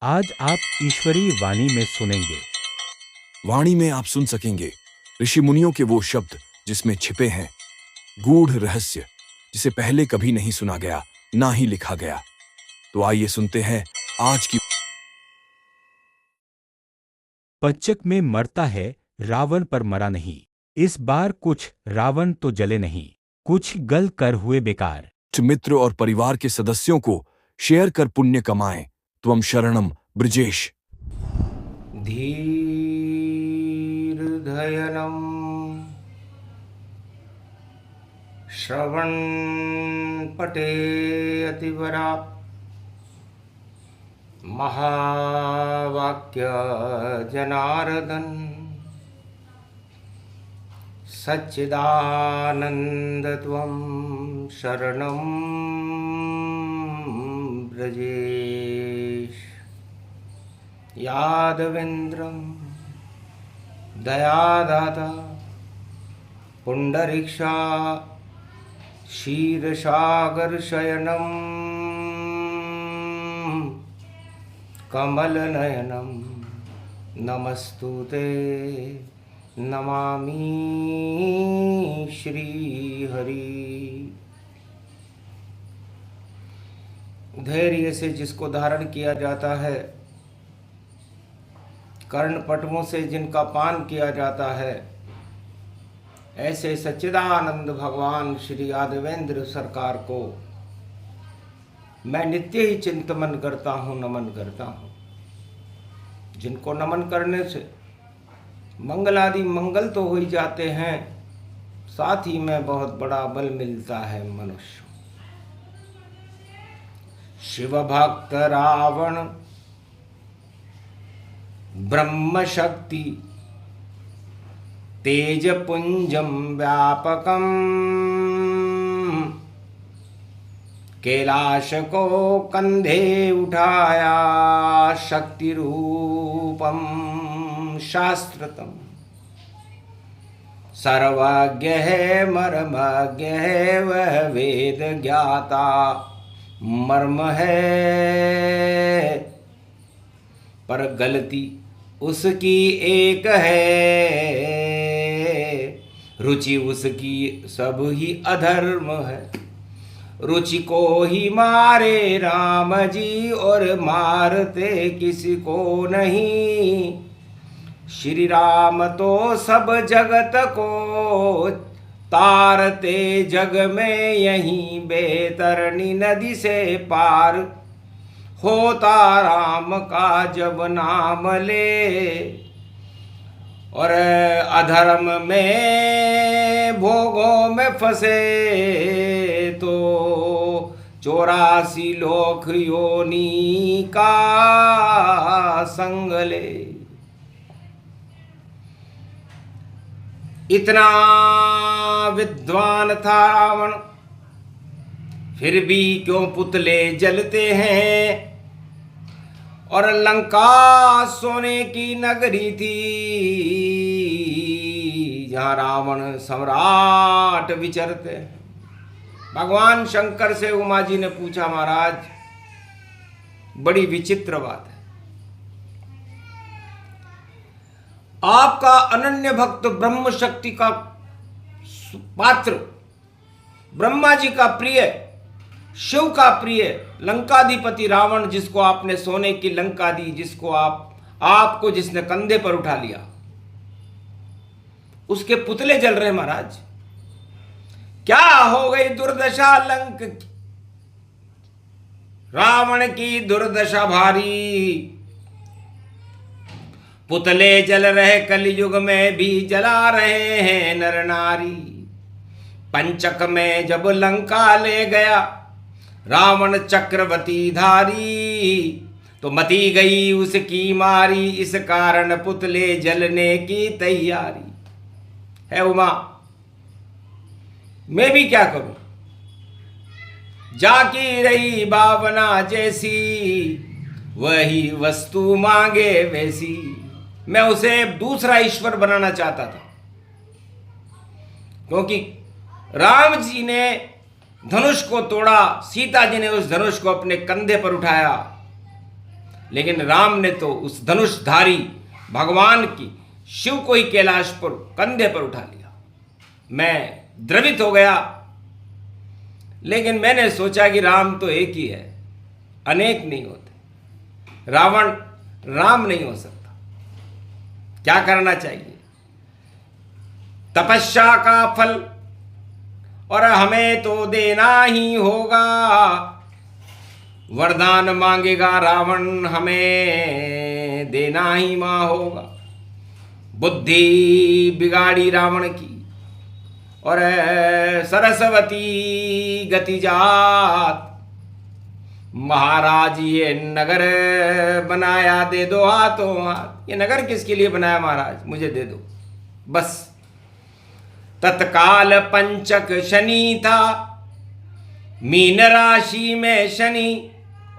आज आप ईश्वरीय वाणी में सुनेंगे। वाणी में आप सुन सकेंगे ऋषि मुनियों के वो शब्द जिसमें छिपे हैं गूढ़ रहस्य, जिसे पहले कभी नहीं सुना गया, ना ही लिखा गया। तो आइए सुनते हैं आज की। पच्चक में मरता है रावण पर मरा नहीं। इस बार कुछ रावण तो जले नहीं, कुछ गल कर हुए बेकार। मित्र और परिवार के सदस्यों को शेयर कर पुण्य कमाएं। त्वम शरणम ब्रजेश। धीर्धयनं श्रवण पटे अतिवरा महावाक्य जनार्दन सच्चिदानंद त्वं शरणं ब्रजेश। यादवेन्द्रं दयादाता पुंडरीक्षा क्षीरसागरशयनं कमलनयनं नमस्तुते नमामि श्रीहरि। धैर्य से जिसको धारण किया जाता है, कर्णपटुओं से जिनका पान किया जाता है, ऐसे सच्चिदानंद भगवान श्री यादवेंद्र सरकार को मैं नित्य ही चिंतन करता हूँ, नमन करता हूँ। जिनको नमन करने से मंगलादि मंगल तो हो ही जाते हैं, साथ ही में बहुत बड़ा बल मिलता है मनुष्य। शिव भक्त रावण ब्रह्म शक्ति तेज पुंजम व्यापकम कैलाश को कंधे उठाया शक्ति रूपम शास्त्रतम। सर्वज्ञ है मर्मज्ञ है वह वेद ज्ञाता मर्म है, पर गलती उसकी एक है, रुचि उसकी सब ही अधर्म है। रुचि को ही मारे राम जी और मारते किसी को नहीं। श्री राम तो सब जगत को तारते, जग में यहीं बेतरनी नदी से पार होता राम का जब नाम ले। और अधर्म में भोगों में फंसे तो 84 लोक योनि का संग ले। इतना विद्वान था रावण, फिर भी क्यों पुतले जलते हैं। और लंका सोने की नगरी थी, जहां रावण सम्राट विचरते हैं। भगवान शंकर से उमा जी ने पूछा, महाराज बड़ी विचित्र बात है, आपका अनन्य भक्त ब्रह्म शक्ति का पात्र, ब्रह्मा जी का प्रिय, शिव का प्रिय लंकाधिपति रावण, जिसको आपने सोने की लंका दी, जिसको आपको जिसने कंधे पर उठा लिया, उसके पुतले जल रहे। महाराज क्या हो गई दुर्दशा लंक की, रावण की दुर्दशा भारी। पुतले जल रहे, कलयुग में भी जला रहे हैं नर नारी। पंचक में जब लंका ले गया रावण चक्रवती धारी, तो मती गई उसकी मारी, इस कारण पुतले जलने की तैयारी है। उमा मैं भी क्या करूं, जाकी रही भावना जैसी, वही वस्तु मांगे वैसी। मैं उसे दूसरा ईश्वर बनाना चाहता था, क्योंकि राम जी ने धनुष को तोड़ा, सीता जी ने उस धनुष को अपने कंधे पर उठाया। लेकिन राम ने तो उस धनुषधारी भगवान की शिव को ही कैलाश पर कंधे पर उठा लिया। मैं द्रवित हो गया, लेकिन मैंने सोचा कि राम तो एक ही है, अनेक नहीं होते। रावण राम नहीं हो सकता। क्या करना चाहिए? तपस्या का फल और हमें तो देना ही होगा। वरदान मांगेगा रावण, हमें देना ही मां होगा। बुद्धि बिगाड़ी रावण की और सरस्वती गति जात। महाराज ये नगर बनाया, दे दो हाथों हाथ। ये नगर किसके लिए बनाया महाराज? मुझे दे दो बस। तत्काल पंचक शनि था, मीन राशि में शनि,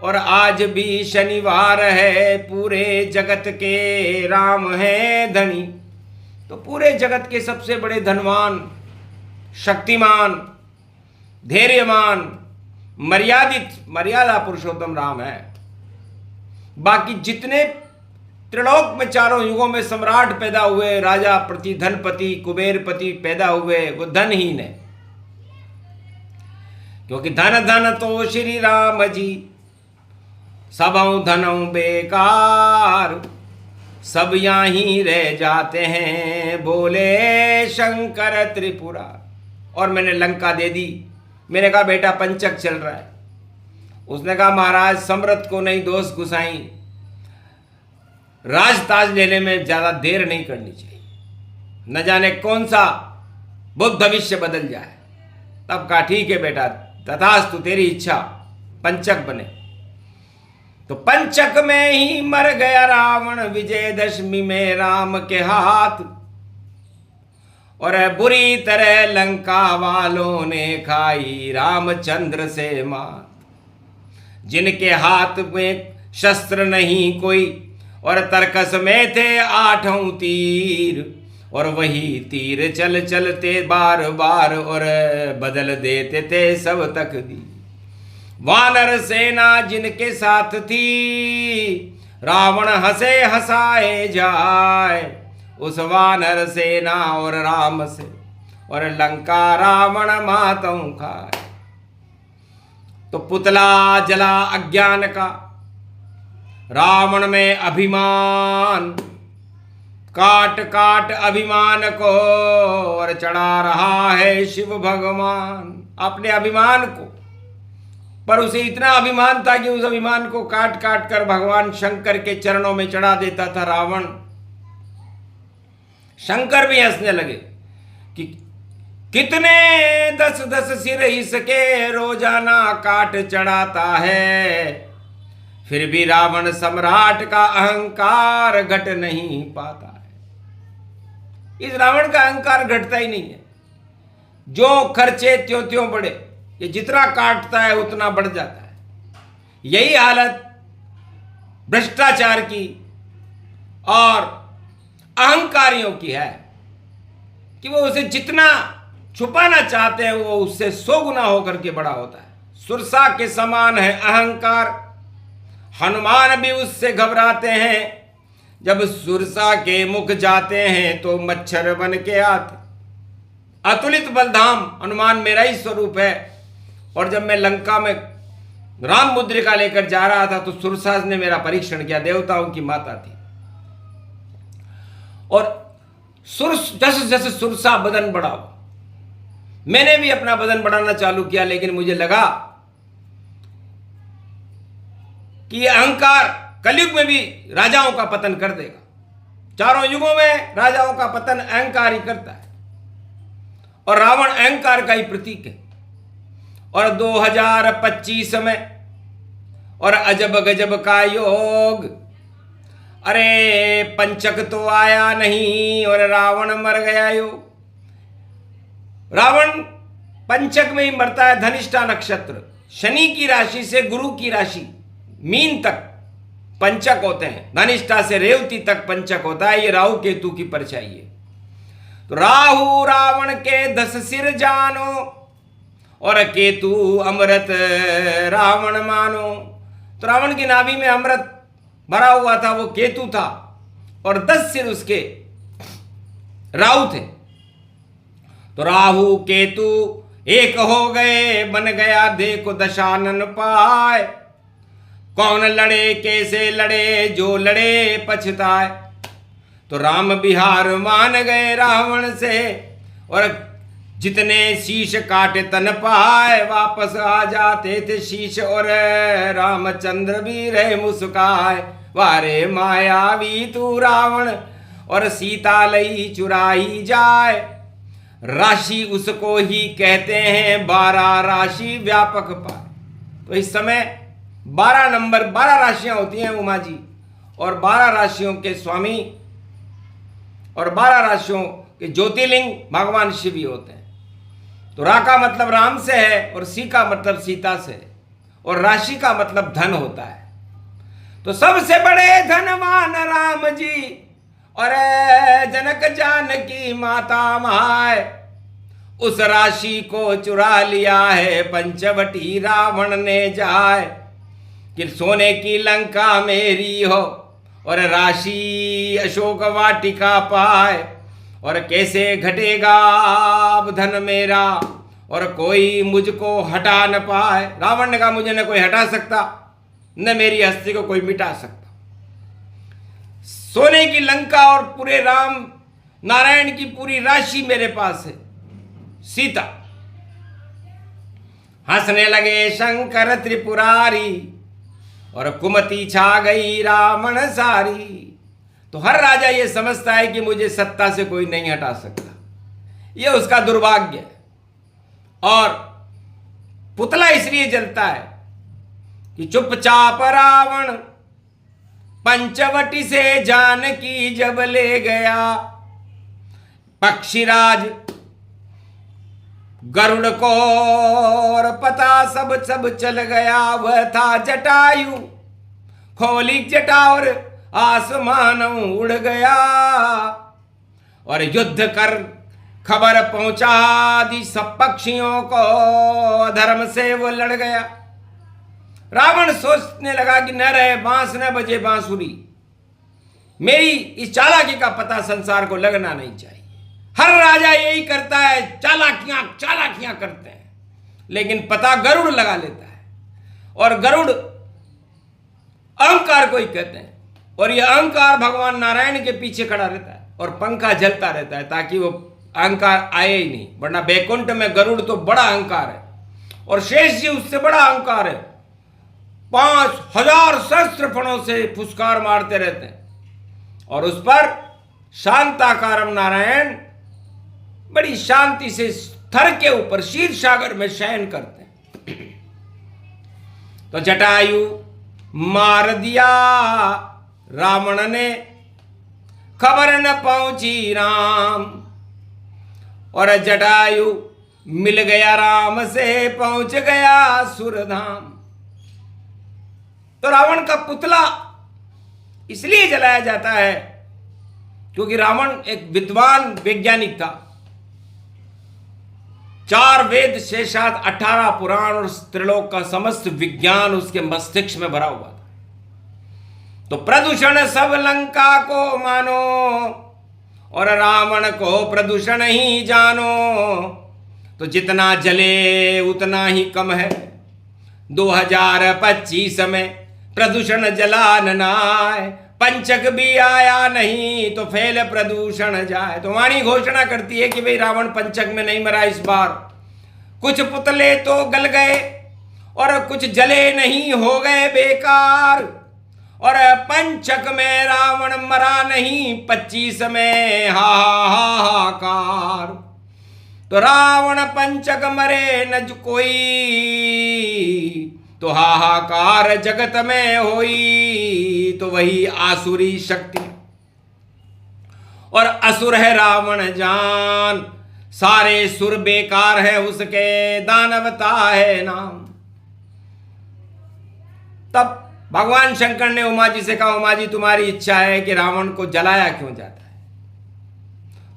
और आज भी शनिवार है। पूरे जगत के राम है धनी। तो पूरे जगत के सबसे बड़े धनवान, शक्तिमान, धैर्यवान, मर्यादा पुरुषोत्तम राम है। बाकी जितने त्रिलोक में चारों युगों में सम्राट पैदा हुए, राजा प्रति धनपति कुबेरपति पैदा हुए, वो धनहीन है। क्योंकि धन धन तो श्री राम जी, सबों धनों बेकार। सब यहाँ ही रह जाते हैं, बोले शंकर त्रिपुरा। और मैंने लंका दे दी। मैंने कहा बेटा पंचक चल रहा है। उसने कहा महाराज सम्राट को नहीं दोष घुसाई, राजताज लेने में ज्यादा देर नहीं करनी चाहिए, न जाने कौन सा बुद्ध भविष्य बदल जाए। तब कहा ठीक है बेटा, तथास्तु तेरी इच्छा, पंचक बने। तो पंचक में ही मर गया रावण, विजयदशमी में राम के हाथ। और बुरी तरह लंका वालों ने खाई रामचंद्र से मात। जिनके हाथ में शस्त्र नहीं कोई, और तरकस में थे 8 तीर। और वही तीर चल चलते बार बार, और बदल देते थे सब तकदीर। वानर सेना जिनके साथ थी, रावण हंसे हंसाए जाए। उस वानर सेना और राम से, और लंका रावण मातों खाए। तो पुतला जला अज्ञान का, रावण में अभिमान। काट काट अभिमान को, और चढ़ा रहा है शिव भगवान अपने अभिमान को। पर उसे इतना अभिमान था कि उस अभिमान को काट काट कर भगवान शंकर के चरणों में चढ़ा देता था रावण। शंकर भी हंसने लगे कि कितने 10-10 सिर इसके रोजाना काट चढ़ाता है, फिर भी रावण सम्राट का अहंकार घट नहीं पाता है। इस रावण का अहंकार घटता ही नहीं है। जो खर्चे त्यों त्यों बढ़े, ये जितना काटता है उतना बढ़ जाता है। यही हालत भ्रष्टाचार की और अहंकारियों की है कि वो उसे जितना छुपाना चाहते हैं वो उससे 100 गुना होकर के बड़ा होता है। सुरसा के समान है अहंकार। हनुमान भी उससे घबराते हैं। जब सुरसा के मुख जाते हैं तो मच्छर बन के आते। अतुलित बलधाम हनुमान मेरा ही स्वरूप है। और जब मैं लंका में राम मुद्रिका लेकर जा रहा था तो सुरसा ने मेरा परीक्षण किया। देवताओं की माता थी। और जैसे जैसे सुरसा बदन बढ़ा, मैंने भी अपना बदन बढ़ाना चालू किया। लेकिन मुझे लगा कि यह अहंकार कलयुग में भी राजाओं का पतन कर देगा। चारों युगों में राजाओं का पतन अहंकार ही करता है। और रावण अहंकार का ही प्रतीक है। और 2025 में और अजब गजब का योग। अरे पंचक तो आया नहीं और रावण मर गया योग। रावण पंचक में ही मरता है। धनिष्ठा नक्षत्र, शनि की राशि से गुरु की राशि मीन तक पंचक होते हैं। धनिष्ठा से रेवती तक पंचक होता है। ये राहु केतु की परछाई है। तो राहु रावण के 10 सिर जानो, और केतु अमृत रावण मानो। तो रावण की नाभि में अमृत भरा हुआ था वो केतु था और 10 सिर उसके राहु थे। तो राहु केतु एक हो गए, बन गया देखो दशानन पाए। कौन लड़े कैसे लड़े, जो लड़े पछताए। तो राम बिहार मान गए रावण से, और जितने शीश काटे तन पाए, वापस आ जाते थे शीश और रामचंद्र भी रहे मुस्काए। वारे मायावी तू रावण, और सीता लई चुराई जाए। राशि उसको ही कहते हैं 12 राशि व्यापक पाए। तो इस समय 12 नंबर 12 राशियां होती हैं उमा जी, और 12 राशियों के स्वामी और 12 राशियों के ज्योतिर्लिंग भगवान शिव ही होते हैं। तो रा का मतलब राम से है और सी का मतलब सीता से, और राशि का मतलब धन होता है। तो सबसे बड़े धनवान राम जी, और जनक जानकी माता माय, उस राशि को चुरा लिया है पंचवटी रावण ने जाए। कि सोने की लंका मेरी हो और राशि अशोक वाटिका पाए, और कैसे घटेगा अब धन मेरा और कोई मुझको हटा न पाए। रावण ने कहा मुझे न कोई हटा सकता, न मेरी हस्ती को कोई मिटा सकता। सोने की लंका और पूरे राम नारायण की पूरी राशि मेरे पास है। सीता हंसने लगे शंकर त्रिपुरारी, और कुमति छा गई रावण सारी। तो हर राजा ये समझता है कि मुझे सत्ता से कोई नहीं हटा सकता, ये उसका दुर्भाग्य है। और पुतला इसलिए जलता है कि चुपचाप रावण पंचवटी से जानकी जब ले गया। पक्षीराज गरुड़ को और पता सब चल गया। वह था जटायु, खोली जटा और आसमान उड़ गया। और युद्ध कर खबर पहुंचा दी सब पक्षियों को, धर्म से वो लड़ गया। रावण सोचने लगा कि न रहे बांस न बजे बांसुरी, मेरी इस चालाकी का पता संसार को लगना नहीं चाहिए। हर राजा यही करता है, चालाकियां करते हैं, लेकिन पता गरुड़ लगा लेता है। और गरुड़ अहंकार को ही कहते हैं, और यह अहंकार भगवान नारायण के पीछे खड़ा रहता है और पंखा जलता रहता है ताकि वो अहंकार आए ही नहीं। वरना बैकुंठ में गरुड़ तो बड़ा अहंकार है, और शेष जी उससे बड़ा अहंकार है। 5000 शस्त्र फणों से फुसकार मारते रहते हैं, और उस पर शांताकारम नारायण बड़ी शांति से थर के ऊपर शीर सागर में शयन करते हैं। तो जटायु मार दिया रावण ने, खबर न पहुंची राम। और जटायु मिल गया राम से, पहुंच गया सुरधाम। तो रावण का पुतला इसलिए जलाया जाता है क्योंकि रावण एक विद्वान वैज्ञानिक था। 4 वेद शेषात 18 पुराण और त्रिलोक का समस्त विज्ञान उसके मस्तिष्क में भरा हुआ था। तो प्रदूषण सब लंका को मानो, और रावण को प्रदूषण ही जानो। तो जितना जले उतना ही कम है। 2025 में प्रदूषण जलान नाय, पंचक भी आया नहीं तो फैल प्रदूषण जाए। तो वाणी घोषणा करती है कि भाई रावण पंचक में नहीं मरा इस बार। कुछ पुतले तो गल गए और कुछ जले नहीं, हो गए बेकार। और पंचक में रावण मरा नहीं, 25 में हाहाकार। तो रावण पंचक मरे न कोई, तो हाहाकार जगत में होई। तो वही आसुरी शक्ति, और असुर है रावण जान, सारे सुर बेकार है उसके, दानवता है नाम। तब भगवान शंकर ने उमा जी से कहा, उमा जी तुम्हारी इच्छा है कि रावण को जलाया क्यों जाता है?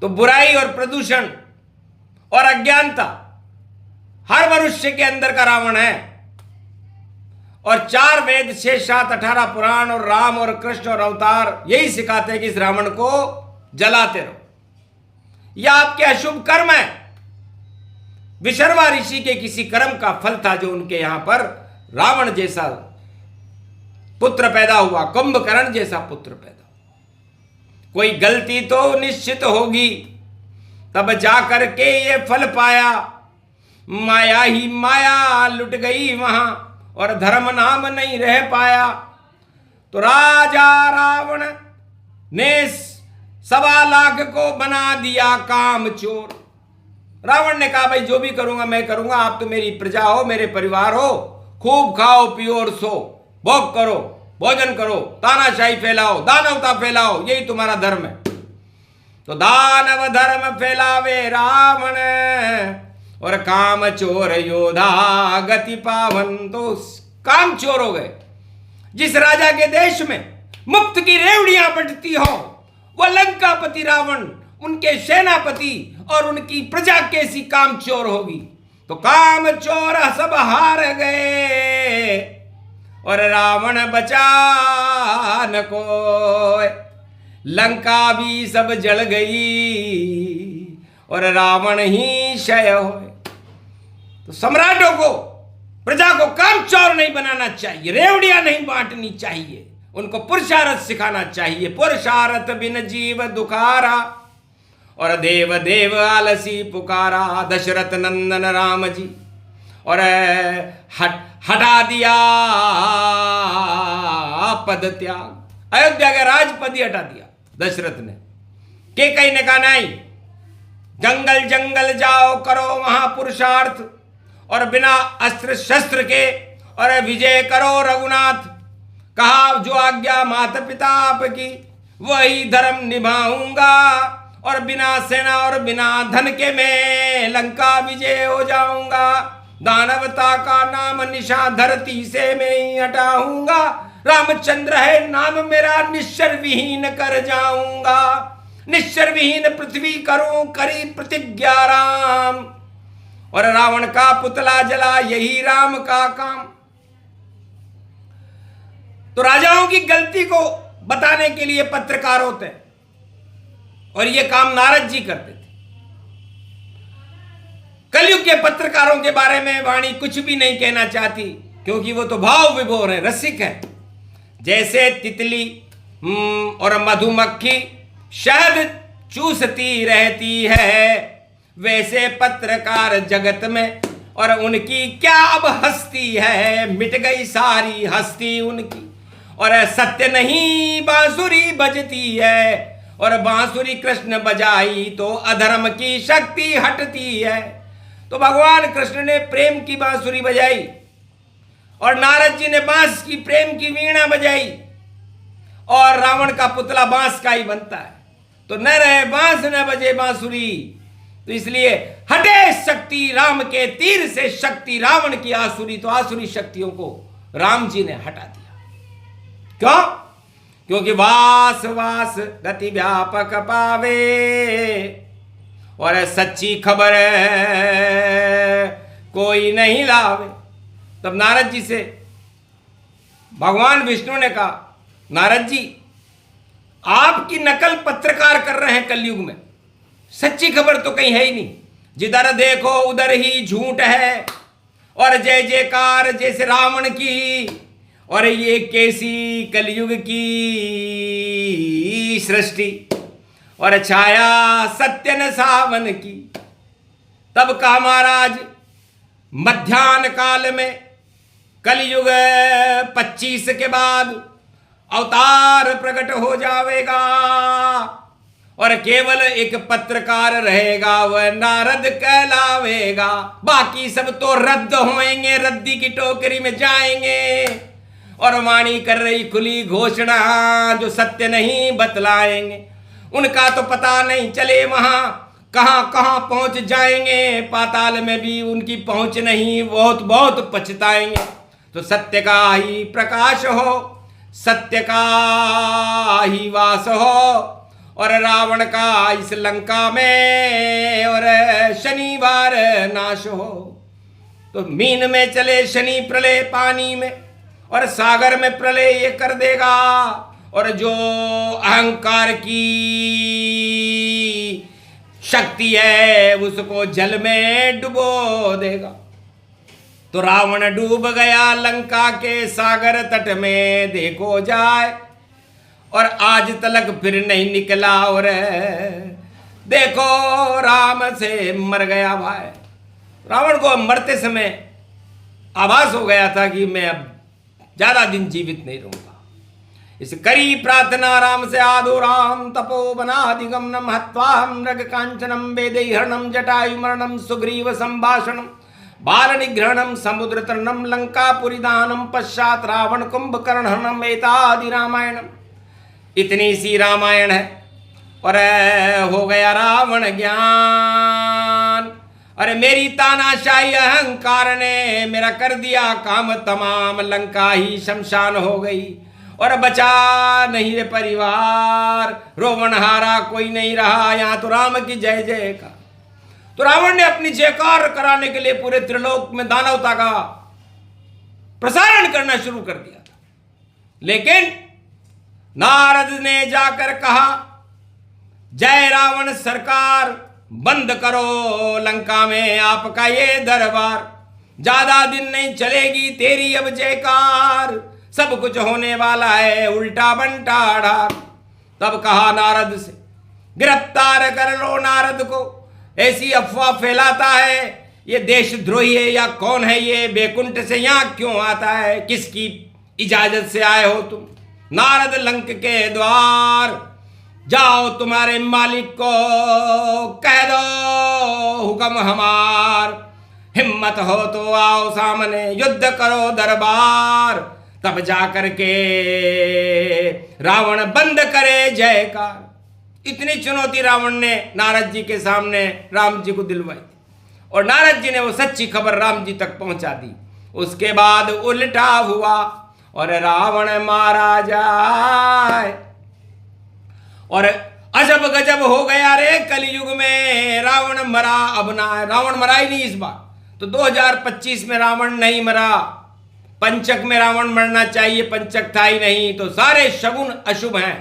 तो बुराई और प्रदूषण और अज्ञानता हर मनुष्य के अंदर का रावण है, और 4 वेद, 6, 7, 18 पुराण और राम और कृष्ण और अवतार यही सिखाते हैं कि इस रावण को जलाते रहो। यह आपके अशुभ कर्म है। विशर्वा ऋषि के किसी कर्म का फल था जो उनके यहां पर रावण जैसा पुत्र पैदा हुआ, कुंभकर्ण जैसा पुत्र पैदा। कोई गलती तो निश्चित होगी, तब जाकर के ये फल पाया। माया ही माया लुट गई वहां और धर्म नाम नहीं रह पाया। तो राजा रावण ने 1.25 लाख को बना दिया काम चोर। रावण ने कहा भाई जो भी करूंगा मैं करूंगा, आप तो मेरी प्रजा हो, मेरे परिवार हो, खूब खाओ पियो और सो, भोग करो, भोजन करो, तानाशाही फैलाओ, दानवता फैलाओ, यही तुम्हारा धर्म है। तो दानव धर्म फैलावे रावण और काम चोर योधा गति पावन। तो काम चोर हो गए। जिस राजा के देश में मुफ्त की रेवड़ियां बंटती हो वह लंकापति रावण, उनके सेनापति और उनकी प्रजा कैसी काम चोर होगी। तो काम चोर सब हार गए और रावण बचा न कोई। लंका भी सब जल गई और रावण ही क्षय होए। तो सम्राटों को, प्रजा को काम चोर नहीं बनाना चाहिए, रेवड़ियां नहीं बांटनी चाहिए, उनको पुरुषार्थ सिखाना चाहिए। पुरुषार्थ बिन जीव दुखारा और देव देव आलसी पुकारा। दशरथ नंदन राम जी और हटा दिया पद त्याग, अयोध्या का राजपद ही हटा दिया दशरथ ने। कैकेयी ने कहा नहीं, जंगल जंगल जाओ, करो वहां पुरुषार्थ और बिना अस्त्र शस्त्र के और विजय करो रघुनाथ। कहा जो आज्ञा माता पिता आपकी वही धर्म निभाऊंगा और बिना सेना और बिना धन के मैं लंका विजय हो जाऊंगा। दानवता का नाम निशा धरती से मैं ही हटाऊंगा। रामचंद्र है नाम मेरा, निश्चर विहीन कर जाऊंगा। निश्चर विहीन पृथ्वी करूं करी प्रतिज्ञा राम। और रावण का पुतला जला, यही राम का काम। तो राजाओं की गलती को बताने के लिए पत्रकार होते हैं और ये काम नारद जी करते थे। कलयुग के पत्रकारों के बारे में वाणी कुछ भी नहीं कहना चाहती, क्योंकि वो तो भाव विभोर है, रसिक है। जैसे तितली और मधुमक्खी शहद चूसती रहती है, वैसे पत्रकार जगत में और उनकी क्या अब हस्ती है। मिट गई सारी हस्ती उनकी और सत्य नहीं बांसुरी बजती है और बांसुरी कृष्ण बजाई तो अधर्म की शक्ति हटती है। तो भगवान कृष्ण ने प्रेम की बांसुरी बजाई और नारद जी ने बांस की प्रेम की वीणा बजाई और रावण का पुतला बांस का ही बनता है। तो न रहे बांस न बजे बांसुरी। तो इसलिए हटे शक्ति राम के तीर से शक्ति रावण की आसुरी। तो आसुरी शक्तियों को राम जी ने हटा दिया। क्यों? क्योंकि वास वास गति व्यापक पावे और सच्ची खबर कोई नहीं लावे। तब नारद जी से भगवान विष्णु ने कहा, नारद जी आपकी नकल पत्रकार कर रहे हैं कलयुग में, सच्ची खबर तो कहीं है ही नहीं। जिधर देखो उधर ही झूठ है और जय जयकार जैसे रावण की। और ये कैसी कलयुग की सृष्टि और छाया सत्य न सावन की। तब का महाराज मध्याह्न काल में कलयुग 25 के बाद अवतार प्रकट हो जाएगा और केवल एक पत्रकार रहेगा, वह नारद कहलावेगा। बाकी सब तो रद्द होएंगे, रद्दी की टोकरी में जाएंगे और वाणी कर रही खुली घोषणा जो सत्य नहीं बतलाएंगे। उनका तो पता नहीं चले वहां कहां कहां पहुंच जाएंगे, पाताल में भी उनकी पहुंच नहीं, बहुत बहुत पछताएंगे। तो सत्य का ही प्रकाश हो, सत्य का ही वास हो और रावण का इस लंका में और शनिवार नाश हो। तो मीन में चले शनि प्रलय पानी में और सागर में प्रलय ये कर देगा, और जो अहंकार की शक्ति है उसको जल में डुबो देगा। तो रावण डूब गया लंका के सागर तट में देखो जाए, और आज तलक फिर नहीं निकला, और देखो राम से मर गया भाई। रावण को मरते समय आभास हो गया था कि मैं अब ज्यादा दिन जीवित नहीं रहूंगा। इस करी प्रार्थना राम से आदो राम तपोवनादिगमनम हत्वा मृग कांचनम वेदैहरणम जटायुमरणम सुग्रीव संभाषणम बाल निग्रहणम समुद्र तरणम लंकापुरी दानम पश्चात रावण कुंभकर्णहनम एतादि रामायणम। इतनी सी रामायण है और हो गया रावण ज्ञान। अरे मेरी तानाशाही अहंकार ने मेरा कर दिया काम तमाम, लंका ही शमशान हो गई और बचा नहीं रे परिवार, रोवन हारा कोई नहीं रहा, यहाँ तो राम की जय जय का। तो रावण ने अपनी जयकार कराने के लिए पूरे त्रिलोक में दानवता का प्रसारण करना शुरू कर दिया था। लेकिन नारद ने जाकर कहा, जय रावण सरकार, बंद करो लंका में आपका ये दरबार, ज्यादा दिन नहीं चलेगी तेरी अब जयकार, सब कुछ होने वाला है उल्टा बंटा ढार। तब कहा नारद से, गिरफ्तार कर लो नारद को, ऐसी अफवाह फैलाता है, ये देशद्रोही है या कौन है ये, बैकुंठ से यहाँ क्यों आता है, किसकी इजाजत से आए हो तुम। नारद लंक के द्वार, जाओ तुम्हारे मालिक को कह दो हुक्म हमार, हिम्मत हो तो आओ सामने युद्ध करो दरबार, तब जाकर के रावण बंद करे जयकार। इतनी चुनौती रावण ने नारद जी के सामने राम जी को दिलवाई थी, और नारद जी ने वो सच्ची खबर राम जी तक पहुंचा दी। उसके बाद उल्टा हुआ और रावण मारा जाए, और अजब गजब हो गया रे कलयुग में, रावण मरा अब ना। रावण मरा ही नहीं इस बार तो 2025 में रावण नहीं मरा। पंचक में रावण मरना चाहिए, पंचक था ही नहीं, तो सारे शगुन अशुभ हैं।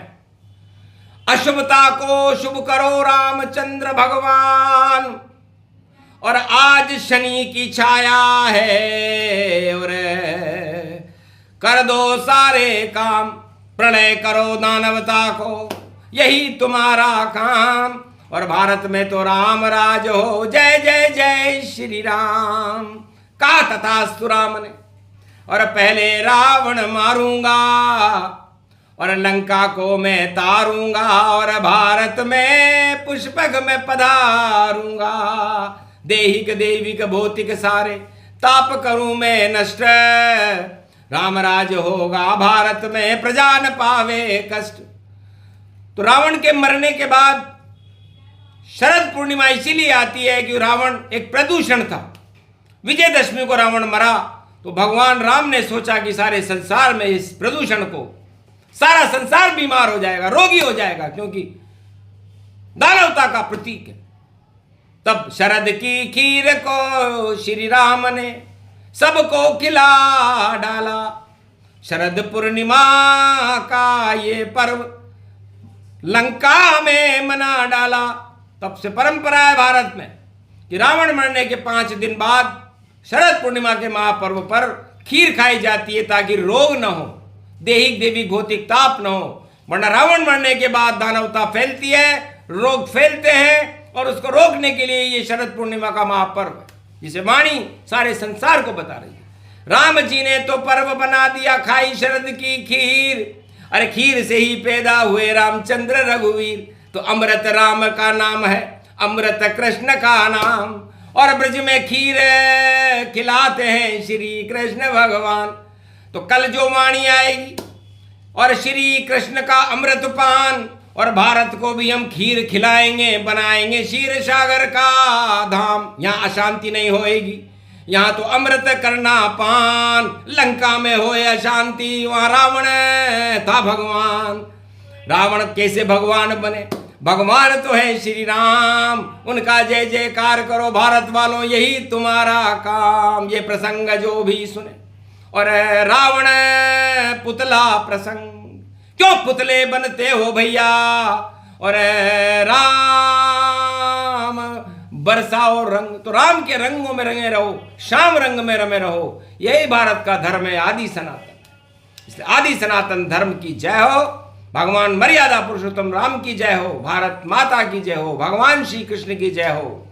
अशुभता को शुभ करो रामचंद्र भगवान, और आज शनि की छाया है, और कर दो सारे काम, प्रलय करो दानवता को, यही तुम्हारा काम, और भारत में तो राम राज हो, जय जय जय श्री राम। कहा तथास्तु राम ने, और पहले रावण मारूंगा और लंका को मैं तारूंगा, और भारत में पुष्पक में पधारूंगा, देहिक देविक भौतिक सारे ताप करूं मैं नष्ट, रामराज होगा भारत में प्रजा न पावे कष्ट। तो रावण के मरने के बाद शरद पूर्णिमा इसीलिए आती है कि रावण एक प्रदूषण था। विजयदशमी को रावण मरा तो भगवान राम ने सोचा कि सारे संसार में इस प्रदूषण को, सारा संसार बीमार हो जाएगा, रोगी हो जाएगा, क्योंकि दानवता का प्रतीक है। तब शरद की खीर को श्री राम ने सबको खिला डाला। शरद पूर्णिमा का ये पर्व लंका में मना डाला। तब से परंपरा है भारत में कि रावण मरने के 5 दिन बाद शरद पूर्णिमा के महापर्व पर खीर खाई जाती है, ताकि रोग न हो, देहिक देवी भौतिक ताप न हो। वरना रावण मरने के बाद दानवता फैलती है, रोग फैलते हैं, और उसको रोकने के लिए ये शरद पूर्णिमा का महापर्व है, जिसे वाणी सारे संसार को बता रही है। राम जी ने तो पर्व बना दिया, खाई शरद की खीर, अरे खीर से ही पैदा हुए रामचंद्र रघुवीर। तो अमृत राम का नाम है, अमृत कृष्ण का नाम, और ब्रज में खीर खिलाते हैं श्री कृष्ण भगवान। तो कल जो वाणी आएगी और श्री कृष्ण का अमृत पान, और भारत को भी हम खीर खिलाएंगे, बनाएंगे क्षीर सागर का धाम। यहाँ अशांति नहीं होएगी, यहाँ तो अमृत करना पान। लंका में होए अशांति, वहाँ रावण था भगवान। रावण कैसे भगवान बने? भगवान तो है श्री राम, उनका जय जयकार करो भारत वालों, यही तुम्हारा काम। ये प्रसंग जो भी सुने और रावण पुतला प्रसंग, क्यों पुतले बनते हो भैया, और राम बरसाओ रंग, तो राम के रंगों में रंगे रहो, श्याम रंग में रमे रहो। यही भारत का धर्म है, आदि सनातन। इसलिए आदि सनातन धर्म की जय हो, भगवान मर्यादा पुरुषोत्तम राम की जय हो, भारत माता की जय हो, भगवान श्री कृष्ण की जय हो।